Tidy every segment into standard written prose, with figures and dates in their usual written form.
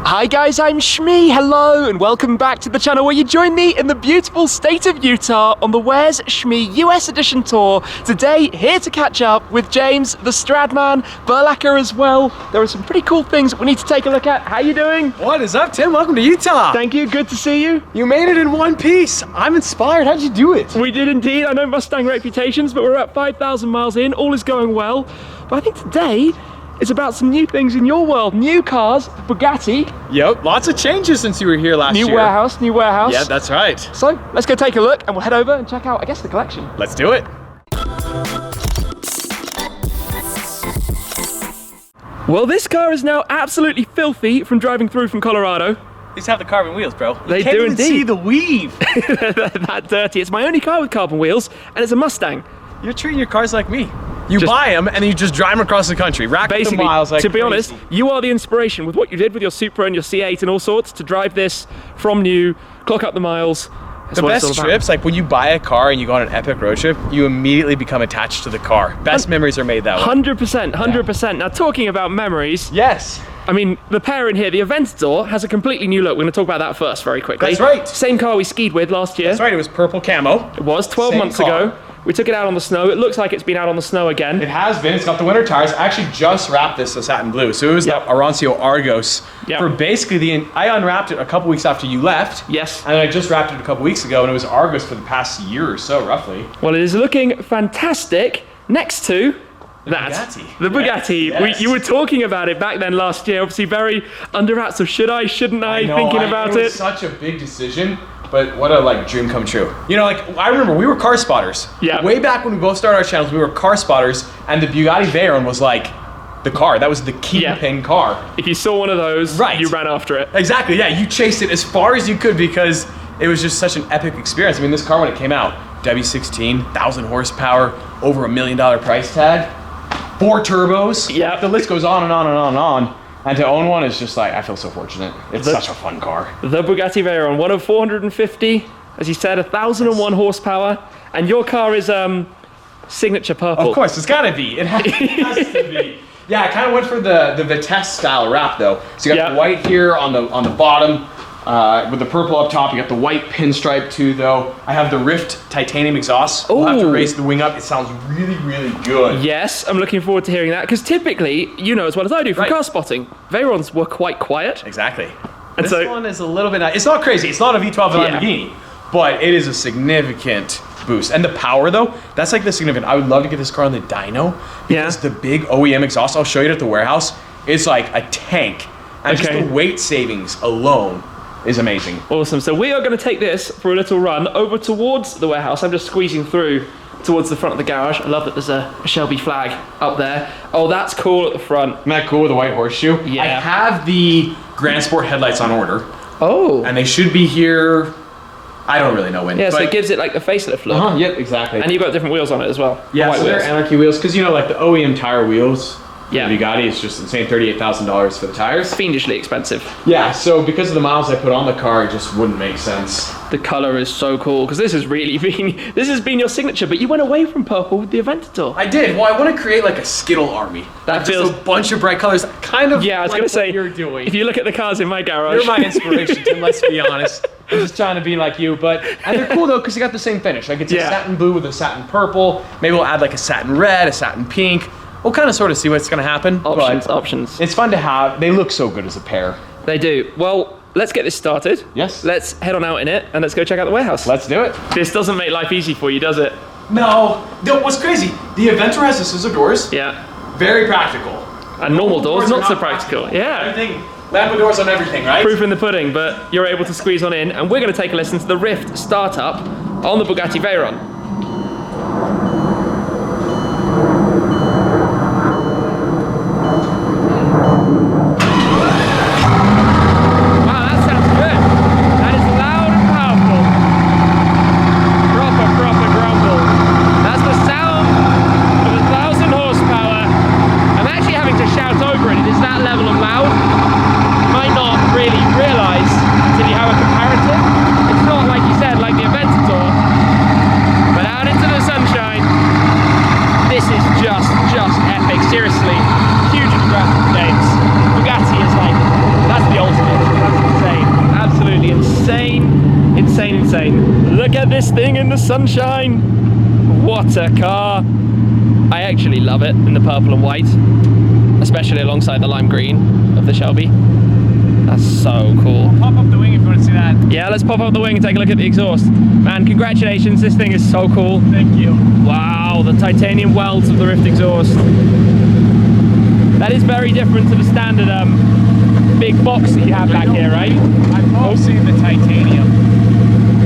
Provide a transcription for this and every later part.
Hi guys, I'm Shmee, hello, and welcome back to the channel where you join me in the beautiful state of Utah on the Where's Shmee US Edition Tour. Today, here to catch up with James, the Stradman, Burlacher as well. There are some pretty cool things that we need to take a look at. How you doing? What is up, Tim? Welcome to Utah. Thank you, good to see you. You made it in one piece. I'm inspired. How'd you do it? We did indeed. I know Mustang reputations, but we're at 5,000 miles in. All is going well. But I think today, it's about some new things in your world. New cars, Bugatti. Yep, lots of changes since you were here last year. New warehouse. Yeah, that's right. So, let's go take a look and we'll head over and check out, I guess, the collection. Let's do it. Well, this car is now absolutely filthy from driving through from Colorado. These have the carbon wheels, bro. They you can't do even indeed. see the weave. They're that dirty. It's my only car with carbon wheels, and it's a Mustang. You're treating your cars like me. You buy them and then you just drive them across the country, rack the miles like to be crazy. honest, you are the inspiration with what you did with your Supra and your C8 and all sorts to drive this from new, clock up the miles. That's the best trips, like when you buy a car and you go on an epic road trip, you immediately become attached to the car. Best memories are made that way. 100%, 100%. Yeah. Now, talking about memories. Yes. I mean, the pair in here, the Aventador, has a completely new look. We're going to talk about that first very quickly. That's right. Same car we skied with last year. That's right, it was purple camo. It was 12 months ago. We took it out on the snow. It looks like it's been out on the snow again. It has been. It's got the winter tires. I actually just wrapped this a satin blue. So it was the Arancio Argos for basically I unwrapped it a couple weeks after you left. Yes. And I just wrapped it a couple weeks ago, and it was Argos for the past year or so, roughly. Well, it is looking fantastic next to that. Bugatti. The Bugatti. Yes. You were talking about it back then last year, obviously very under wraps of should I, shouldn't I, thinking about it. It was such a big decision. But what a dream come true. You know, I remember we were car spotters. Yeah. Way back when we both started our channels, we were car spotters, and the Bugatti Veyron was like the car. That was the kingpin car. If you saw one of those, you ran after it. Exactly, yeah. You chased it as far as you could because it was just such an epic experience. I mean, this car when it came out, W16, 1,000 horsepower, over $1 million price tag, 4 turbos. Yeah. The list goes on and on and on and on. And to own one is just like, I feel so fortunate. It's such a fun car. The Bugatti Veyron, one of 450, as you said, 1,001 horsepower. And your car is signature purple. Of course, it's gotta be. It has to be. Yeah, I kind of went for the Vitesse style wrap though. So you got the white here on the bottom, with the purple up top. You got the white pinstripe too though. I have the Rift titanium exhaust. We'll have to raise the wing up. It sounds really, really good. Yes, I'm looking forward to hearing that because typically, you know as well as I do from car spotting, Veyrons were quite quiet. Exactly. And this one is a little bit, it's not crazy. It's not a V12 Lamborghini, but it is a significant boost. And the power though, that's like the significant. I would love to get this car on the dyno because the big OEM exhaust, I'll show you it at the warehouse, it's like a tank. And just the weight savings alone is amazing. Awesome. So we are going to take this for a little run over towards the warehouse. I'm just squeezing through towards the front of the garage. I love that there's a Shelby flag up there. Oh, that's cool at the front. Isn't that cool with the white horseshoe? Yeah. I have the Grand Sport headlights on order. Oh. And they should be here, I don't really know when. Yeah, so it gives it like the facelift look. Yep, exactly. And you've got different wheels on it as well. Yeah, so they're Anarchy wheels, because you know, like the OEM tire wheels, the Bugatti is just insane, $38,000 for the tires. Fiendishly expensive. Yeah, so because of the miles I put on the car, it just wouldn't make sense. The color is so cool, because this has been your signature, but you went away from purple with the Aventador. I did. Well, I want to create like a Skittle army. That feels just a bunch of bright colors, kind of. Yeah, I was gonna say, you're doing. If you look at the cars in my garage, you're my inspiration, Tim. Let's be honest. I'm just trying to be like you, and they're cool though because they got the same finish. Like it's a satin blue with a satin purple. Maybe we'll add like a satin red, a satin pink. We'll kind of sort of see what's going to happen. Options. It's fun to have. They look so good as a pair. They do. Well, let's get this started. Yes. Let's head on out in it and let's go check out the warehouse. Let's do it. This doesn't make life easy for you, does it? No. What's crazy, the Aventador has the scissor doors. Yeah. Very practical. And normal doors, not so practical. Yeah. Everything. Lambo doors on everything, right? Proof in the pudding, but you're able to squeeze on in. And we're going to take a listen to the Rift startup on the Bugatti Veyron. at this thing in the sunshine. What a car. I actually love it in the purple and white, especially alongside the lime green of the Shelby. That's so cool. Pop up the wing if you want to see that. Yeah, let's pop up the wing and take a look at the exhaust. Man, congratulations, this thing is so cool. Thank you. Wow, the titanium welds of the Rift exhaust. That is very different to the standard big box that you have back here, right? I've seen the titanium.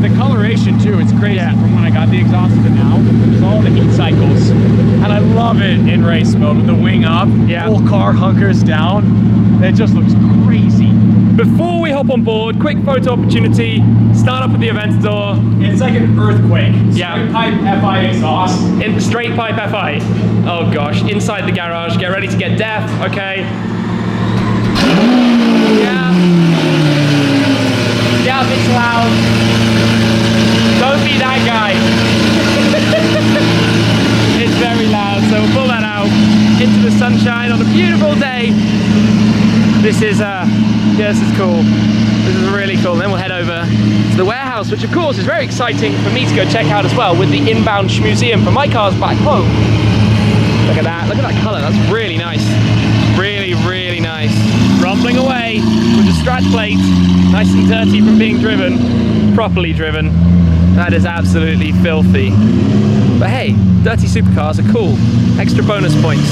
The coloration too, it's crazy. Yeah. From when I got the exhaust to now, there's all the heat cycles. And I love it in race mode with the wing up, Yeah. whole car hunkers down. It just looks crazy. Before we hop on board, quick photo opportunity. Start up with the Aventador. It's like an earthquake. Yeah. Straight pipe FI exhaust. In straight pipe FI. Oh gosh, inside the garage. Get ready to get deaf, okay? Yeah. Yeah, it's loud. Don't be that guy. It's very loud, so we'll pull that out into the sunshine on a beautiful day. This is cool. This is really cool. Then we'll head over to the warehouse, which of course is very exciting for me to go check out as well with the inbound Shmuseum for my cars back home. Look at that color, that's really nice. Really, really nice. Rumbling away with the strat plate, nice and dirty from being driven, properly driven. That is absolutely filthy. But hey, dirty supercars are cool. Extra bonus points.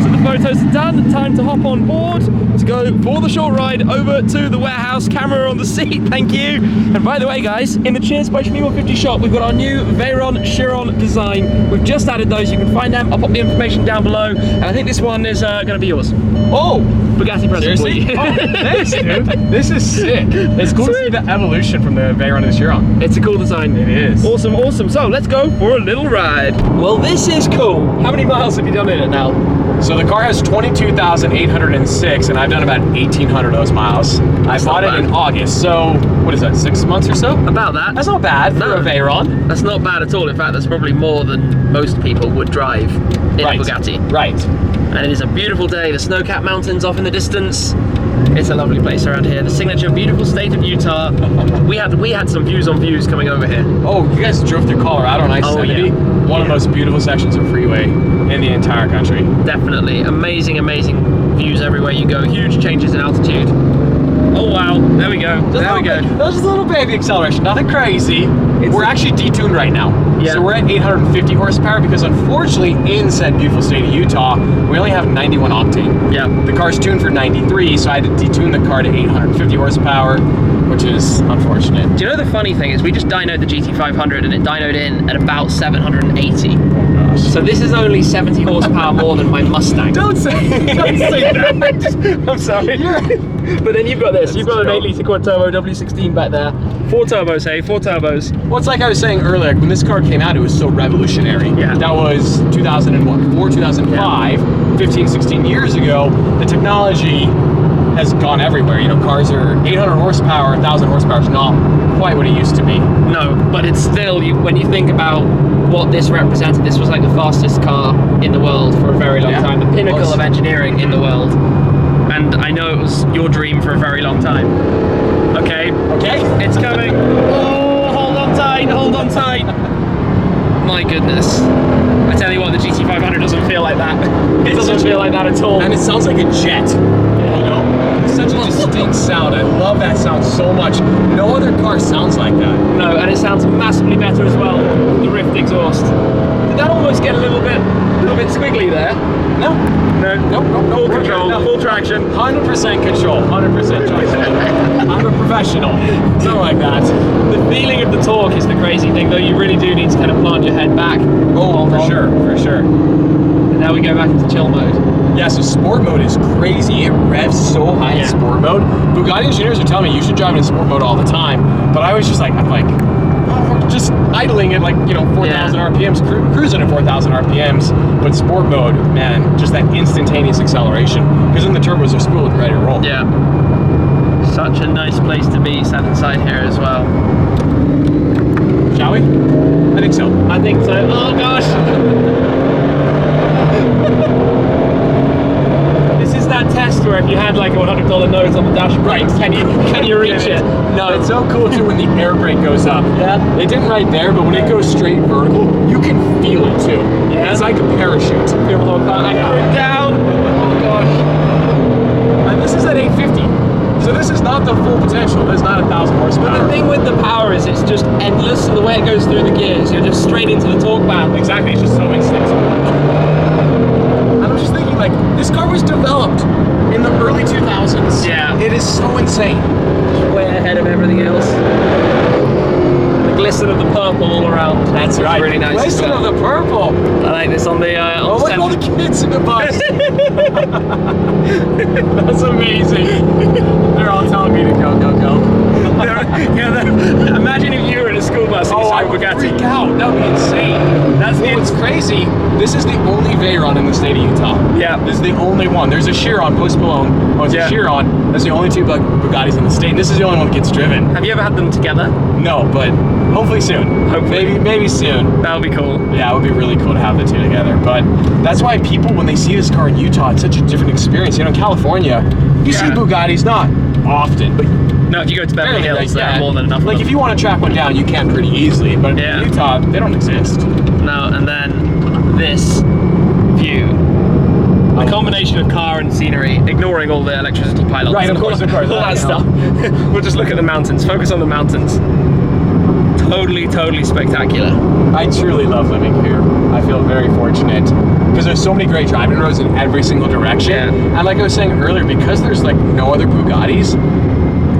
So the photos are done, time to hop on board to go for the short ride over to the warehouse. Camera on the seat, thank you. And by the way guys, in the Cheers by Shmee 150 shop, we've got our new Veyron Chiron design. We've just added those, you can find them. I'll pop the information down below. And I think this one is gonna be yours. Oh! Bugatti present for you. Oh, thanks, dude. This is sick. It's cool to see the evolution from the Veyron to the Chiron. It's a cool design. It is. Awesome, awesome. So let's go for a little ride. Well, this is cool. How many miles have you done in it now? So the car has 22,806, and I've done about 1,800 of those miles. I bought it in August, so what is that, 6 months or so? About that. That's not bad for a Veyron. That's not bad at all. In fact, that's probably more than most people would drive in a Bugatti. Right. And it is a beautiful day. The snow-capped mountains off in the distance. It's a lovely place around here. The signature beautiful state of Utah. We had some views on views coming over here. Oh, you guys drove through Colorado on I-70? yeah. One of the most beautiful sections of freeway in the entire country. Definitely. Amazing, amazing views everywhere you go. Huge changes in altitude. Oh wow, there we go. There we go. That's just a little baby acceleration, nothing crazy. We're actually detuned right now. Yeah. So we're at 850 horsepower because unfortunately in said beautiful state of Utah, we only have 91 octane. Yeah. The car's tuned for 93, so I had to detune the car to 850 horsepower, which is unfortunate. Do you know the funny thing is we just dynoed the GT500 and it dynoed in at about 780. So this is only 70 horsepower more than my Mustang. Don't say that. I'm sorry. But then you've got this. You've got an 8-litre quad turbo W16 back there. 4 turbos, hey, 4 turbos. Well, it's like I was saying earlier, when this car came out, it was so revolutionary. Yeah. That was 2004, 2005, 15, 16 years ago. The technology has gone everywhere. You know, cars are 800 horsepower, 1,000 horsepower is not quite what it used to be. No, but it's still, when you think about what this represented, this was like the fastest car in the world for a very long time. The pinnacle of engineering in the world. And I know it was your dream for a very long time. Okay. Okay. It's coming. Oh, hold on tight, hold on tight. My goodness. I tell you what, the GT500 doesn't feel like that. It doesn't feel like that at all. And it sounds like a jet. You know? It's such a distinct sound. I love that sound so much. No other car sounds like that. No, and it sounds massively better as well, the Rift exhaust. Did that almost get a little bit squiggly there? No. No. Nope. Full control, full traction. 100% control, 100% choice. I'm a professional. Something like that. The feeling of the torque is the crazy thing, though. You really do need to kind of plant your head back. Oh, for sure, for sure. And now we go back into chill mode. Yeah, so sport mode is crazy. It revs so high in sport mode. Bugatti engineers are telling me you should drive in sport mode all the time. But I was just like, just idling at 4,000 RPMs, cruising at 4,000 RPMs. But sport mode, man, just that instantaneous acceleration. Because then the turbos are spooled and ready to roll. Yeah. Such a nice place to be, sat inside here as well. Shall we? I think so. I think so. Oh gosh. This is that test where if you had like a $100 note on the dashboard, can you reach it? No. It's so cool too when the air brake goes up. Yeah. It didn't right there, but when it goes straight vertical, you can feel it too. Yeah. It's like a parachute. Feel the whole car like down. Oh gosh. And this is at 850. So this is not the full potential. There's not 1,000 horsepower. But the thing with the power is it's just endless, and the way it goes through the gears, you're just straight into the torque band. Exactly, it's just so instinctive. And I'm just thinking, like, this car was developed in the early 2000s. Yeah. It is so insane. Way ahead of everything else. The glisten of the purple all around. That's right. Really nice. Glisten of the purple. I like this on the. Oh, look at all the kids in the bus. That's amazing. They're all telling me to go, go, go. Imagine if you were in a school bus and you saw a Bugatti. Freak out. That would be insane. That's What's crazy, this is the only Veyron in the state of Utah. Yeah. This is the only one. There's a Chiron, Post Malone. Oh, it's a Chiron. That's the only two Bugattis in the state. This is the only one that gets driven. Have you ever had them together? No, but hopefully soon. Hopefully. Maybe soon. That would be cool. Yeah, it would be really cool to have the two together. But that's why people, when they see this car in Utah, it's such a different experience. You know, in California, you see Bugattis not often, but no, if you go to Beverly Hills, there are more than enough. Like if you want to track one down, you can pretty easily. But in Utah, they don't exist. No, and then this view. The combination of car and scenery, ignoring all the electricity pylons. Right, of course. All that stuff. We'll just look at the mountains, focus on the mountains. Totally spectacular. I truly love living here. I feel very fortunate because there's so many great driving roads in every single direction. Yeah. And like I was saying earlier, because there's like no other Bugattis,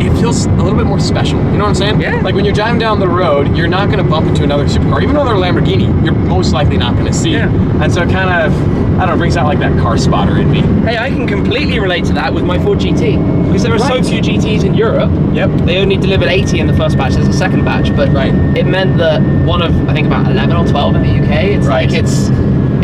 it feels a little bit more special. You know what I'm saying? Yeah. Like when you're driving down the road, you're not going to bump into another supercar, even another Lamborghini. You're most likely not going to see. Yeah. And so it kind of, I don't know, brings out like that car spotter in me. Hey, I can completely relate to that with my Ford GT. Because there are so few GTs in Europe. Yep. They only delivered 80 in the first batch. There's a second batch, but it meant that one of, I think about 11 or 12 in the UK. It's like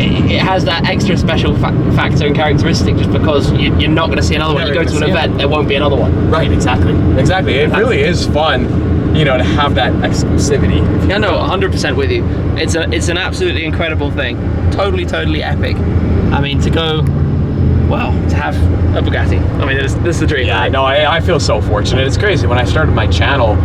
it has that extra special factor and characteristic just because you're not going to see another one. You go to an event, there won't be another one. Right, exactly. It really is fun, you know, to have that exclusivity. Yeah, no, 100% with you. It's an absolutely incredible thing. Totally epic. I mean, to go, well, to have a Bugatti. I mean, this is the dream. Yeah, right? no, I feel so fortunate. It's crazy. When I started my channel,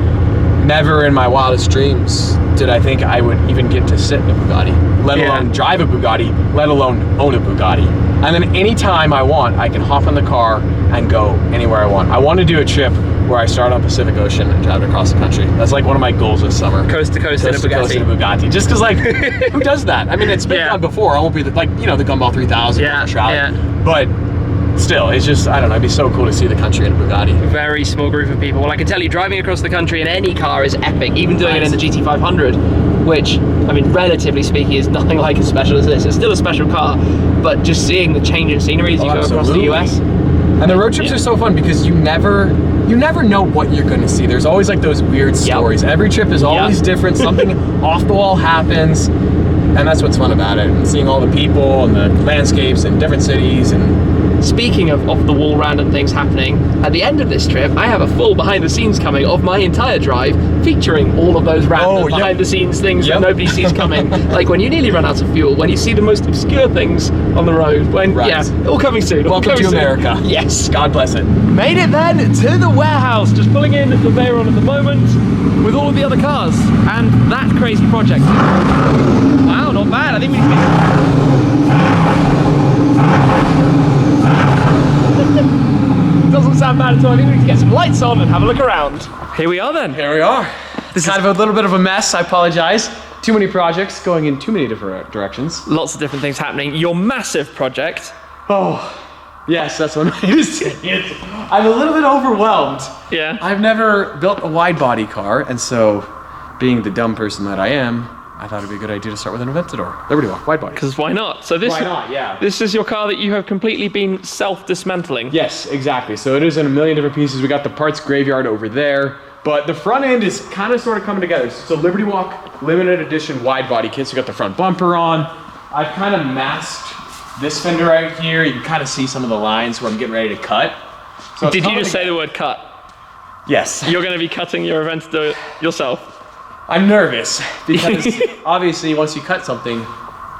never in my wildest dreams did I think I would even get to sit in a Bugatti, let alone drive a Bugatti, let alone own a Bugatti. And then anytime I want, I can hop in the car and go anywhere I want. I want to do a trip where I start on Pacific Ocean and drive across the country. That's like one of my goals this summer. Coast to coast in a Bugatti. Coast in a Bugatti. Just because, like, who does that? I mean, it's been done before. I won't be like, you know, the Gumball 3000 but still, it's just, I don't know, it'd be so cool to see the country in a Bugatti. Very small group of people. Well, I can tell you, driving across the country in any car is epic, even doing it in the GT500, which, I mean, relatively speaking, is nothing like as special as this. It's still a special car, but just seeing the change in scenery as you go across the US. And the road trips are so fun because you never know what you're going to see. There's always like those weird stories. Every trip is always different. Something off the wall happens. And that's what's fun about it. And seeing all the people and the landscapes and different cities. And speaking of off-the-wall random things happening, at the end of this trip, I have a full behind-the-scenes coming of my entire drive, featuring all of those random behind-the-scenes things that nobody sees coming. Like when you nearly run out of fuel, when you see the most obscure things on the road, when, all coming soon. Welcome to America. Yes. God bless it. Made it then to the warehouse, just pulling in the Veyron at the moment with all of the other cars and that crazy project. Wow, not bad. I think we need to doesn't sound bad at all. I think we need to get some lights on and have a look around. Here we are then. Here we are. This is kind of a little bit of a mess. I apologize. Too many projects going in too many different directions. Lots of different things happening. Your massive project. Oh, yes, that's one way to say it. I'm a little bit overwhelmed. Yeah. I've never built a wide body car, and so being the dumb person that I am, I thought it'd be a good idea to start with an Aventador. Liberty Walk, wide body. Because why not? So this, why not? Yeah. This is your car that you have completely been self-dismantling. Yes, exactly. So it is in a million different pieces. We got the parts graveyard over there, but the front end is kind of sort of coming together. So Liberty Walk limited edition wide body kit. So we got the front bumper on. I've kind of masked this fender right here. You can kind of see some of the lines where I'm getting ready to cut. So did you just say the word cut? Yes. You're going to be cutting your Aventador yourself. I'm nervous because obviously once you cut something,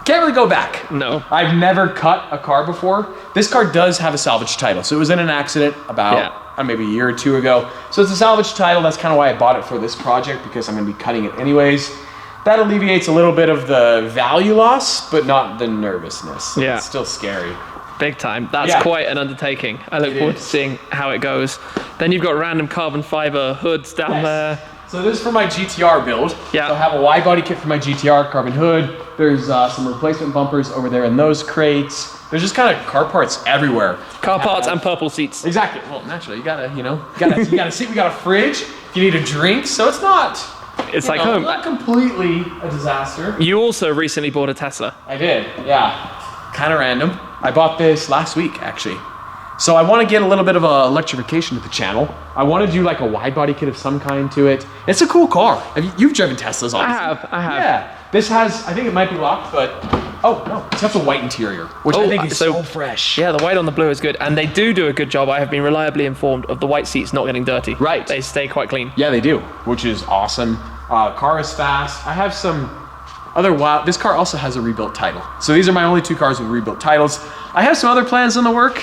Can't really go back. No. I've never cut a car before. This car does have a salvage title. So it was in an accident about maybe a year or two ago. So it's a salvage title. That's kind of why I bought it for this project, because I'm going to be cutting it anyways. That alleviates a little bit of the value loss, but not the nervousness. Yeah. It's still scary. Big time. That's quite an undertaking. I look forward to seeing how it goes. Then you've got random carbon fiber hoods down there. So this is for my GT-R build. Yeah. So I have a wide body kit for my GT-R, carbon hood. There's some replacement bumpers over there in those crates. There's just kind of car parts everywhere. Car parts and purple seats. Exactly. Well, naturally, you gotta, you gotta see. We got a fridge. If you need a drink, so it's not. It's like home. Not completely a disaster. You also recently bought a Tesla. I did. Yeah. Kind of random. I bought this last week, actually. So I want to get a little bit of electrification to the channel. I want to do like a wide body kit of some kind to it. It's a cool car. You've driven Teslas, obviously. I have. Yeah. This has, I think it might be locked, but, oh no, it's got a white interior, which I think is so fresh. Yeah, the white on the blue is good. And they do a good job. I have been reliably informed of the white seats not getting dirty. Right. They stay quite clean. Yeah, they do, which is awesome. Car is fast. I have some other wild, this car also has a rebuilt title. So these are my only two cars with rebuilt titles. I have some other plans in the work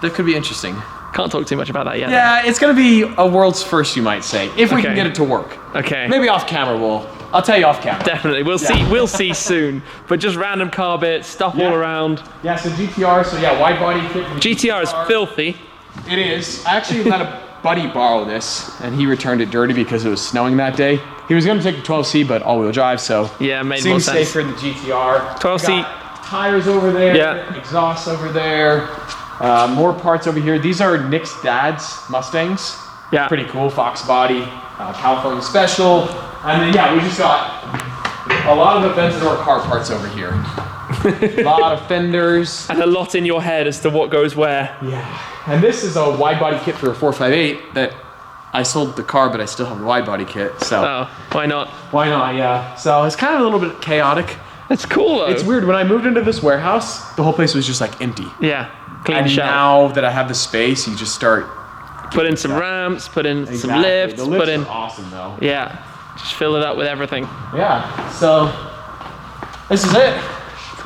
that could be interesting. Can't talk too much about that yet. Yeah, it's gonna be a world's first, you might say, if we can get it to work. Okay. Maybe off camera I'll tell you off camera. Definitely, we'll see soon. But just random car bits, stuff all around. Yeah, so GT-R, so yeah, wide body kit. GT-R is filthy. It is. I actually had a buddy borrow this, and he returned it dirty because it was snowing that day. He was gonna take the 12C, but all-wheel drive, so yeah, made more sense. Seems safer in the GT-R. 12C. Tires over there, exhaust over there, more parts over here. These are Nick's dad's Mustangs. Yeah. Pretty cool, Fox body, California Special. And then we just got a lot of Aventador car parts over here. A lot of fenders. And a lot in your head as to what goes where. Yeah. And this is a wide body kit for a 458 that I sold the car, but I still have a wide body kit. So. Oh, why not? Why not, yeah. So it's kind of a little bit chaotic. It's cool though. It's weird, when I moved into this warehouse, the whole place was just like empty. Yeah, clean and shell. Now that I have the space, you just start... Put in some ramps, put in some lifts, the lifts put in... are awesome though. Yeah, just fill it up with everything. Yeah, so this is it.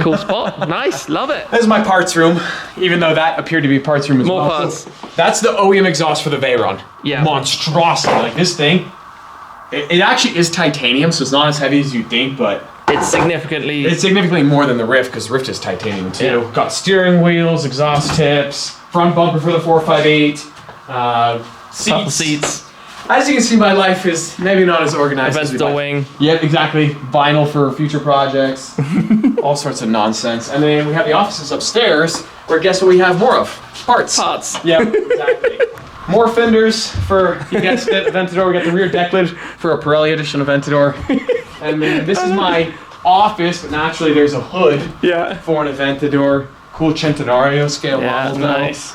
Cool spot, nice, love it. This is my parts room, even though that appeared to be parts room as well. More parts. That's the OEM exhaust for the Veyron. Yeah. Monstrosity, like this thing. It actually is titanium, so it's not as heavy as you'd think, but it's significantly more than the Rift, because Rift is titanium too. Yeah. Got steering wheels, exhaust tips, front bumper for the 458, seats. As you can see, my life is maybe not as organized as Aventador wing. Yep, exactly. Vinyl for future projects. All sorts of nonsense. And then we have the offices upstairs, where guess what we have more of? Parts. Yep, exactly. More fenders for, you guessed it, Aventador. We got the rear deck lid for a Pirelli edition Aventador. And then this is my office, but naturally there's a hood for an Aventador. Cool Centenario scale model. Nice.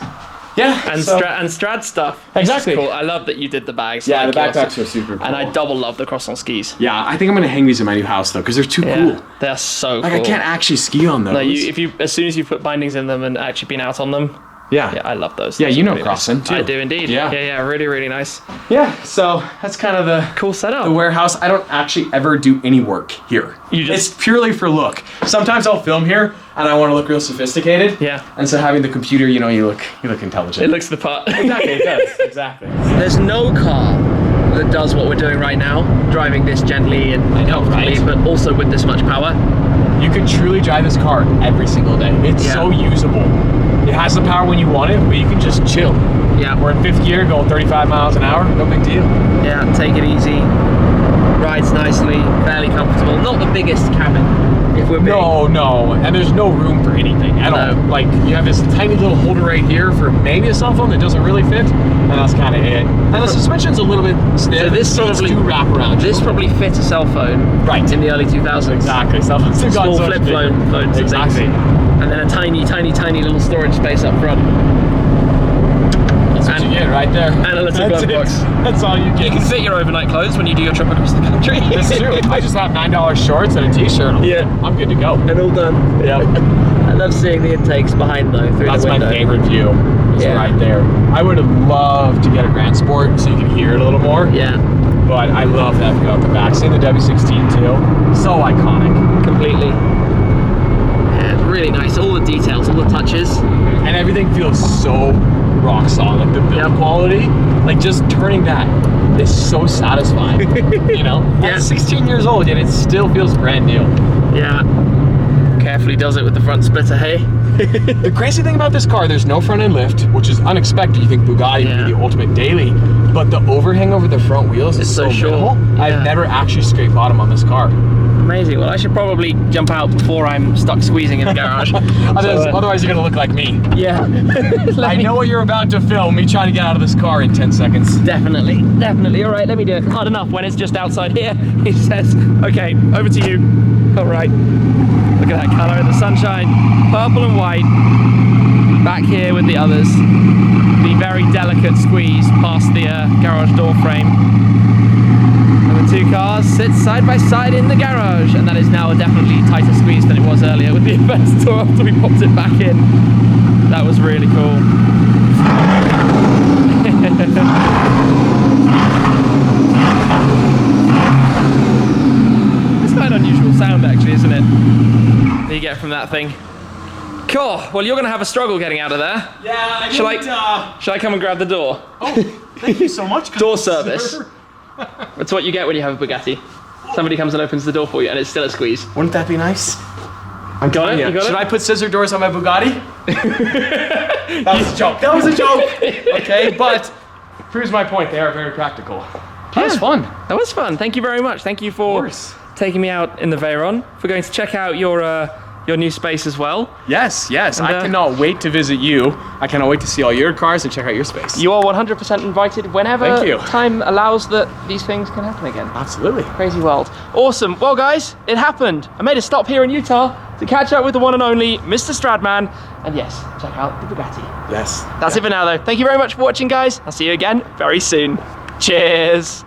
Yeah, and Strad stuff. Exactly. Cool. I love that you did the bags. Yeah, the backpacks are super cool. And I double love the cross on skis. Yeah, I think I'm gonna hang these in my new house though, because they're too cool. They're so like cool. I can't actually ski on those. No, as soon as you put bindings in them and actually been out on them. Yeah, I love those. Yeah, you know crossing too. I do indeed. Yeah, really, really nice. Yeah, so that's kind of the cool setup. The warehouse. I don't actually ever do any work here. It's purely for look. Sometimes I'll film here and I want to look real sophisticated. Yeah. And so having the computer, you look intelligent. It looks the part. Exactly, it does. Exactly. There's no car that does what we're doing right now, driving this gently and comfortably, but also with this much power. You can truly drive this car every single day. It's so usable. It has the power when you want it, but you can just chill. Yeah. We're in 5th gear, going 35 miles an hour, no big deal. Yeah, take it easy. Rides nicely, fairly comfortable. Not the biggest cabin, if we're big. No, and there's no room for anything at all. Like, you have this tiny little holder right here for maybe a cell phone that doesn't really fit, and that's kind of it. And the suspension's a little bit stiff. So this probably wrap around. This probably fits a cell phone, right, in the early 2000s. Exactly. Cell phones have gotten small flip phones. Exactly. And then a tiny little storage space up front. That's what you get right there. And a little glove box. That's all you get. You can fit your overnight clothes when you do your trip across the country. That's true. I just have $9 shorts and a t-shirt. Yeah. I'm good to go. And all done. Yeah. I love seeing the intakes behind though, through the window. That's my favorite view. It's right there. I would have loved to get a Grand Sport so you can hear it a little more. Yeah. But I love that view out the back. Seeing the W16 too. So iconic. Completely. really nice. All the details, all the touches. And everything feels so rock solid. Like the build quality, like just turning that is so satisfying. You know? Yeah. It's 16 years old and it still feels brand new. Yeah. Carefully does it with the front splitter, hey? The crazy thing about this car, there's no front end lift, which is unexpected. You think Bugatti would be the ultimate daily, but the overhang over the front wheels is so minimal. Yeah. I've never actually scraped bottom on this car. Amazing. Well, I should probably jump out before I'm stuck squeezing in the garage. Otherwise you're gonna look like me. Yeah. I know what you're about to film, me trying to get out of this car in 10 seconds. Definitely, definitely. All right, let me do it. Hard enough when it's just outside here. He says, okay, over to you. All right. Look at that color in the sunshine. Purple and white. Back here with the others. The very delicate squeeze past the garage door frame. And the two cars sit side by side in the garage. And that is now a definitely tighter squeeze than it was earlier with the Aventador after we popped it back in. That was really cool. It's quite an unusual sound actually, isn't it? That you get from that thing. Cool. Well, you're going to have a struggle getting out of there. Yeah, Shall I come and grab the door? Oh, thank you so much. Door service. That's what you get when you have a Bugatti. Somebody comes and opens the door for you and it's still a squeeze. Wouldn't that be nice? I'm got it? You got Should it? I put scissor doors on my Bugatti? That was a joke. That was a joke. Okay, but proves my point. They are very practical. That was fun. That was fun. Thank you very much. Thank you for taking me out in the Veyron. For going to check out your new space as well. Yes, yes. And, I cannot wait to visit you. I cannot wait to see all your cars and check out your space. You are 100% invited whenever time allows that these things can happen again. Absolutely. Crazy world. Awesome. Well, guys, it happened. I made a stop here in Utah to catch up with the one and only Mr. Stradman. And yes, check out the Bugatti. Yes. That's it for now, though. Thank you very much for watching, guys. I'll see you again very soon. Cheers.